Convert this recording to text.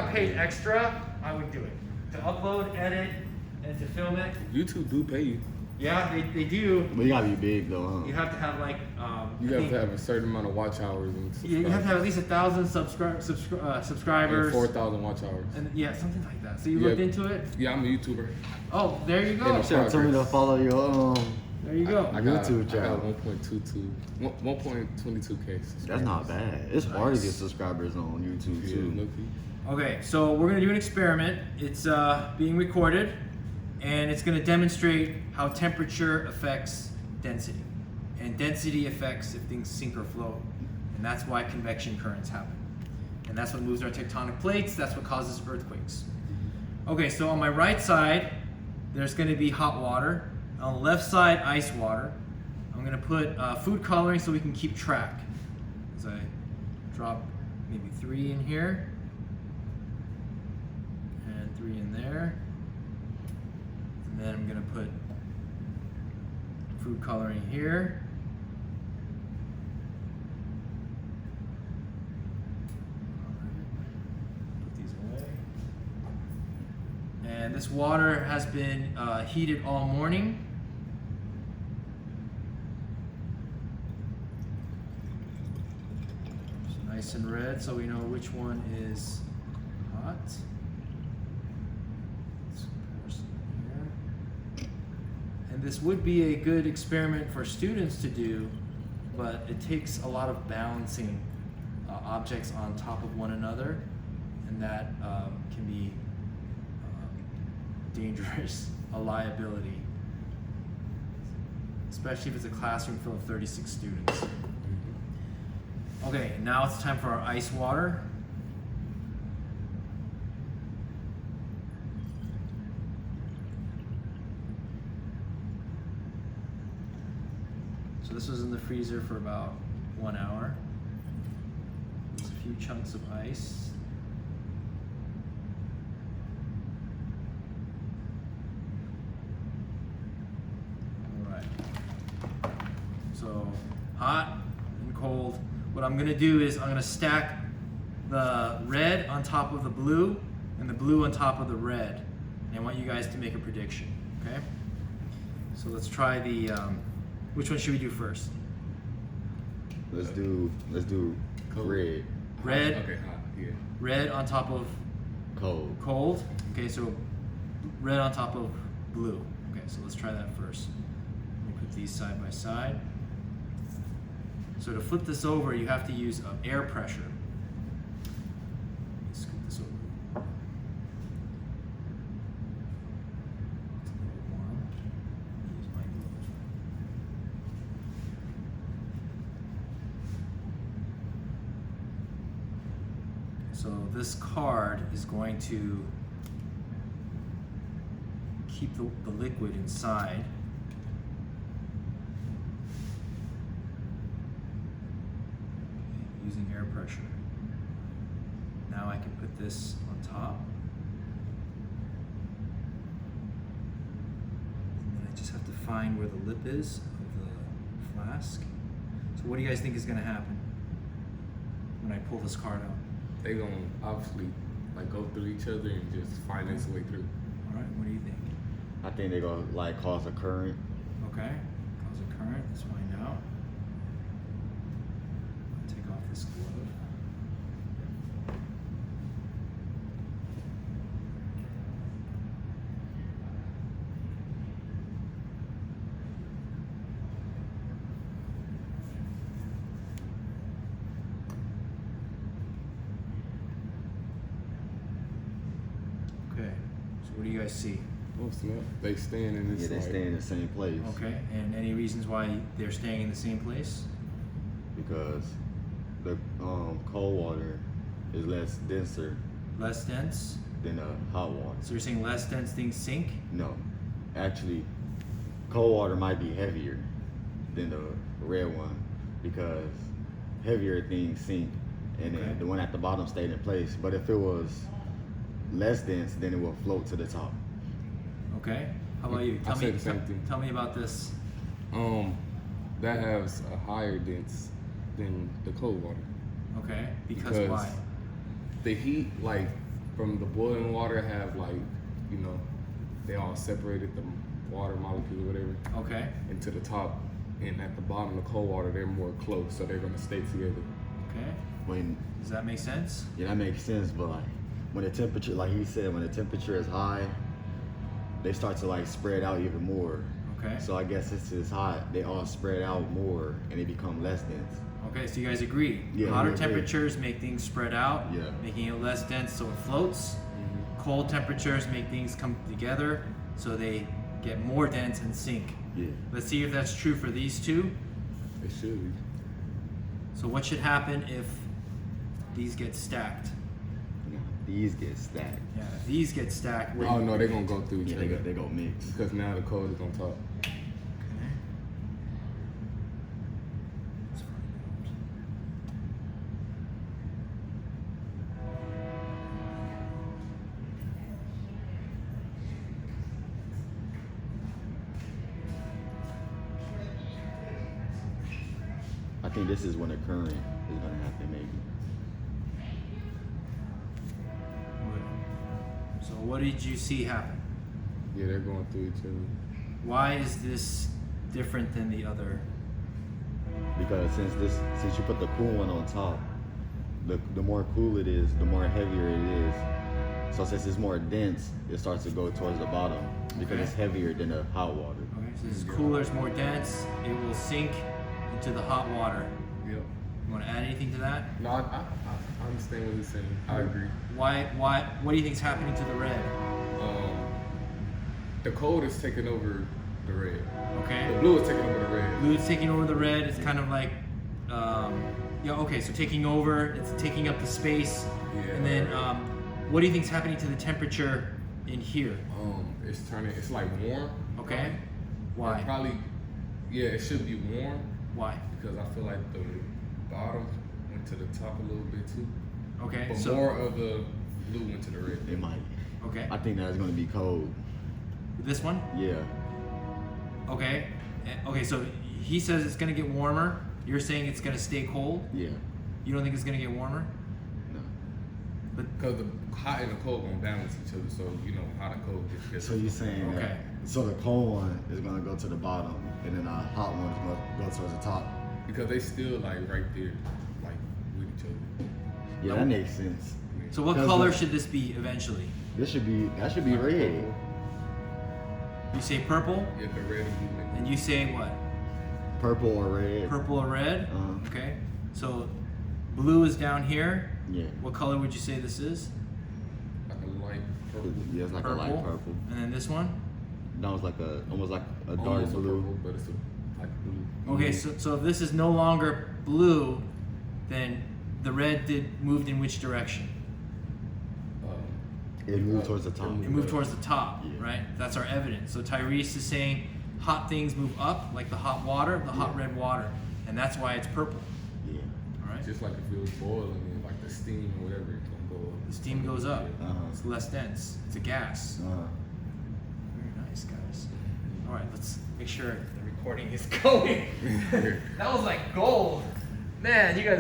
got paid extra, I would do it. To upload, edit, and to film it. YouTube do pay you. Yeah, they do. But you gotta be big though, huh? You have to have like You have to have a certain amount of watch hours and you have to have at least 1,000 subscribers. 4,000 watch hours. And yeah, something like that. So you Yeah. looked into it? Yeah, I'm a YouTuber. Oh, there you go. Yeah, Should have told me to follow your There you go. I YouTube got channel. 1.22K. That's not bad. It's hard to get subscribers on YouTube Yeah, too. low-key. Okay, so we're gonna do an experiment. It's being recorded, and it's gonna demonstrate how temperature affects density. And density affects if things sink or float. And that's why convection currents happen. And that's what moves our tectonic plates, that's what causes earthquakes. Okay, so on my right side, there's gonna be hot water. On the left side, ice water. I'm gonna put food coloring so we can keep track. As I drop maybe 3 in here. And 3 in there. And then I'm gonna put food coloring here. Put these away. And this water has been heated all morning. It's nice and red, so we know which one is hot. And this would be a good experiment for students to do, but it takes a lot of balancing objects on top of one another, and that can be dangerous, a liability, especially if it's a classroom full of 36 students. Okay, now it's time for our ice water. So this was in the freezer for about 1 hour. There's a few chunks of ice. All right. So hot and cold. What I'm gonna do is I'm gonna stack the red on top of the blue and the blue on top of the red. And I want you guys to make a prediction, okay? So let's try the, which one should we do first? Let's do red. Red. Okay, hot. Yeah. Red on top of Cold. cold. Okay, so red on top of blue. Okay, so let's try that first. Let me put these side by side. So to flip this over, you have to use air pressure. Let me scoot this over. It's a little warm. Use my gloves. So this card is going to keep the liquid inside. Using air pressure. Now I can put this on top. And then I just have to find where the lip is of the flask. So what do you guys think is gonna happen when I pull this card out? They gonna obviously like go through each other and just find its way through. All right, what do you think? I think they're gonna like cause a current. Okay, cause a current, let's find out. Take off this glove. Okay, so what do you guys see? Oh snap! They stand in this. Yeah, they like, stay in the same place. Okay, and any reasons why they're staying in the same place? Because the cold water is less denser Less dense? than the hot water. So you're saying less dense things sink? No, actually, cold water might be heavier than the red one because heavier things sink, and Okay. then the one at the bottom stayed in place. But if it was less dense, then it will float to the top. Okay. How about you? I say the same thing. Tell me about this. That has a higher dense than the cold water. Okay. Because why? The heat, like from the boiling water have like, you know, they all separated the water molecule or whatever Okay. into the top, and at the bottom, the cold water, they're more close, so they're gonna stay together. Okay. When Does that make sense? yeah, that makes sense. But like when the temperature, like he said, when the temperature is high, they start to like spread out even more. Okay. So I guess since it's hot, they all spread out more and they become less dense. Okay, so you guys agree? Yeah, Hotter we agree. temperatures make things spread out, Yeah. making it less dense so it floats. Cold temperatures make things come together so they get more dense and sink. Yeah. Let's see if that's true for these two. It should be. So what should happen if these get stacked? These get stacked. Yeah, if these get stacked. Oh no, they're gonna go through each Yeah, other. they go mix. Because now the cold is on top. Okay. Let's find out. I think this is when the current is gonna happen, maybe. So what did you see happen? Yeah, they're going through each other. Why is this different than the other? Because since you put the cool one on top, the more cool it is, the more heavier it is. So since it's more dense, it starts to go towards the bottom because Okay. it's heavier than the hot water. Okay, so this cooler is more dense. It will sink into the hot water. Yep. You want to add anything to that? No, I understand what he's saying. I agree. Why? What do you think is happening to the red? The cold is taking over the red. The Okay. blue is taking over the red. Blue is taking over the red. It's kind of like, yeah. Okay, so taking over. It's taking up the space. Yeah. And then, what do you think is happening to the temperature in here? It's turning. It's like warm. Okay. Or Why? probably. Yeah, it should be warm Why? because I feel like the bottom went to the top a little bit too. Okay. But So. more of the blue went to the red. It might. Okay. I think that's gonna be cold. This one. Yeah. Okay. Okay. So he says it's gonna get warmer. You're saying it's gonna stay cold. Yeah. You don't think it's gonna get warmer? No. Because the hot and the cold gonna balance each other, so you know hot and cold gets together. So you're saying Okay. that? So the cold one is gonna go to the bottom, and then the hot one is gonna go towards the top. Because they still like right there, like with each other. Yeah, No. that makes sense. So what Because color the- should this be eventually? That should be red. You say purple, Yeah, the red and blue. and you say what? Purple or red. Purple or red? Uh-huh. Okay. So blue is down here. Yeah. What color would you say this is? Like a light purple. Yeah, it's like Purple. a light purple. And then this one? No, it's like almost like a dark Almost a blue. purple, but it's a like blue. Okay, so if this is no longer blue, then the red moved in which direction? It moved towards the top. It moved towards the top, Yeah. right? That's our evidence. So Tyrese is saying hot things move up, like the hot water, the hot Yeah. red water, and that's why it's purple. Yeah. All right. Just like if it was boiling and like the steam or whatever, it's gonna go up. The steam goes up. Uh-huh. It's less dense. It's a gas. Very nice, guys. All right, let's make sure the recording is going. That was like gold. Man, you guys.